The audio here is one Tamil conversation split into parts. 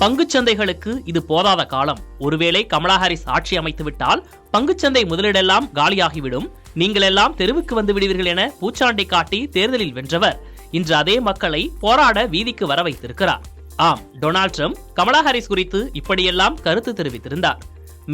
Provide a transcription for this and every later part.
பங்குச்சந்தைகளுக்கு இது போதாத காலம். ஒருவேளை கமலா ஹாரிஸ் ஆட்சி அமைத்துவிட்டால் பங்குச்சந்தை முதலீடெல்லாம் காலியாகிவிடும், நீங்கள் எல்லாம் தெருவுக்கு வந்து விடுவீர்கள் என பூச்சாண்டி காட்டி தேர்தலில் வென்றவர் இன்று அதே மக்களை போராட வீதிக்கு வர வைத்திருக்கிறார். ஆம், டொனால்ட் ட்ரம்ப் கமலா ஹாரிஸ் குறித்து இப்படியெல்லாம் கருத்து தெரிவித்திருந்தார்.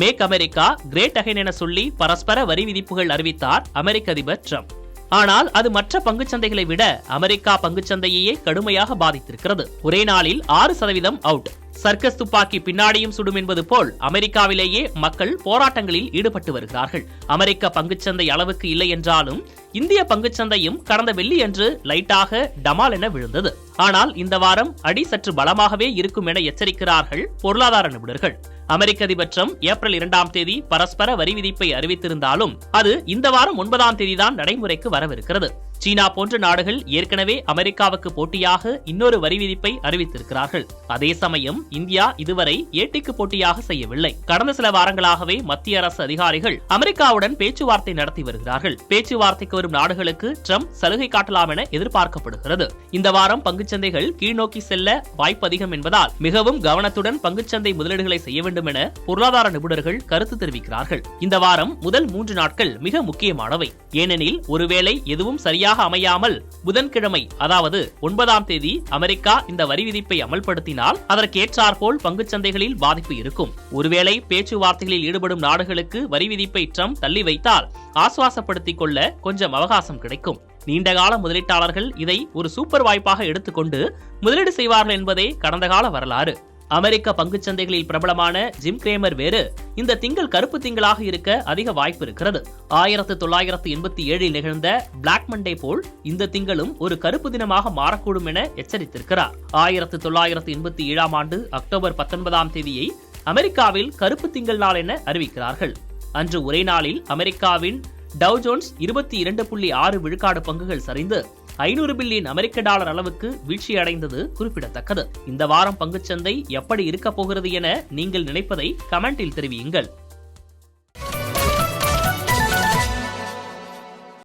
மேக் அமெரிக்கா கிரேட் அகைன் என சொல்லி பரஸ்பர வரி விதிப்புகள் அறிவித்தார் அமெரிக்க அதிபர் ட்ரம்ப். ஆனால் அது மற்ற பங்குச்சந்தைகளை விட அமெரிக்கா பங்குச்சந்தையே கடுமையாக பாதித்திருக்கிறது. ஒரே நாளில் 6% அவுட். சர்க்கஸ் துப்பாக்கி பின்னாடியும் சுடும் என்பது போல் அமெரிக்காவிலேயே மக்கள் போராட்டங்களில் ஈடுபட்டு வருகிறார்கள். அமெரிக்க பங்குச்சந்தை அளவுக்கு இல்லை என்றாலும் இந்திய பங்குச்சந்தையும் கடந்த வெள்ளியன்று லைட்டாக டமால் என விழுந்தது. ஆனால் இந்த வாரம் அடி சற்று பலமாகவே இருக்கும் என எச்சரிக்கிறார்கள் பொருளாதார நிபுணர்கள். அமெரிக்க அதிபர் ட்ரம்ப் ஏப்ரல் 2ஆம் தேதி பரஸ்பர வரி விதிப்பை அறிவித்திருந்தாலும் அது இந்த வாரம் 9ஆம் தேதி தான் நடைமுறைக்கு வரவிருக்கிறது. சீனா போன்ற நாடுகள் ஏற்கனவே அமெரிக்காவுக்கு போட்டியாக இன்னொரு வரி விதிப்பை அறிவித்திருக்கிறார்கள். அதே சமயம் இந்தியா இதுவரை ஏட்டிக்கு போட்டியாக செய்யவில்லை. கடந்த சில வாரங்களாகவே மத்திய அரசு அதிகாரிகள் அமெரிக்காவுடன் பேச்சுவார்த்தை நடத்தி வருகிறார்கள். பேச்சுவார்த்தைக்கு வரும் நாடுகளுக்கு ட்ரம்ப் சலுகை காட்டலாம் என எதிர்பார்க்கப்படுகிறது. இந்த வாரம் பங்குச்சந்தைகள் கீழ்நோக்கி செல்ல வாய்ப்பு அதிகம் என்பதால் மிகவும் கவனத்துடன் பங்குச்சந்தை முதலீடுகளை செய்ய வேண்டும் என பொருளாதார நிபுணர்கள் கருத்து தெரிவிக்கிறார்கள். இந்த வாரம் முதல் 3 நாட்கள் மிக முக்கியமானவை. ஏனெனில் ஒருவேளை எதுவும் சரியாக அமையாமல் புதன்கிழமை அதாவது 9ஆம் தேதி அமெரிக்கா இந்த வரி விதிப்பை அமல்படுத்தினால் அதற்கேற்றாற்போல் பங்குச்சந்தைகளில் பாதிப்பு இருக்கும். ஒருவேளை பேச்சுவார்த்தைகளில் ஈடுபடும் நாடுகளுக்கு வரி விதிப்பை ட்ரம்ப் தள்ளி வைத்தால் ஆசுவாசப்படுத்திக் கொள்ள கொஞ்சம் அவகாசம் கிடைக்கும். நீண்டகால முதலீட்டாளர்கள் இதை ஒரு சூப்பர் வாய்ப்பாக எடுத்துக்கொண்டு முதலீடு செய்வார்கள் என்பதே கடந்த கால வரலாறு. அமெரிக்க பங்குச்சந்தைகளில் பிரபலமான ஜிம் கிரேமர் வேறு இந்த திங்கள் கருப்பு திங்களாக இருக்க அதிக வாய்ப்பு இருக்கிறது. 1987 நிகழ்ந்த பிளாக் மண்டே போல் இந்த திங்களும் ஒரு கருப்பு தினமாக மாறக்கூடும் என எச்சரித்திருக்கிறார். 1987ஆம் ஆண்டு அக்டோபர் 19ஆம் தேதியை அமெரிக்காவில் கருப்பு திங்கள் நாள் என அறிவிக்கிறார்கள். அன்று ஒரே நாளில் அமெரிக்காவின் டவ் ஜோன்ஸ் 22.6 விழுக்காடு பங்குகள் சரிந்து 500 பில்லியன் அமெரிக்க டாலர் அளவுக்கு வீழ்ச்சியடைந்தது குறிப்பிடத்தக்கது. இந்த வாரம் பங்குச்சந்தை எப்படி இருக்க போகிறது என நீங்கள் நினைப்பதை கமெண்டில் தெரிவியுங்கள்.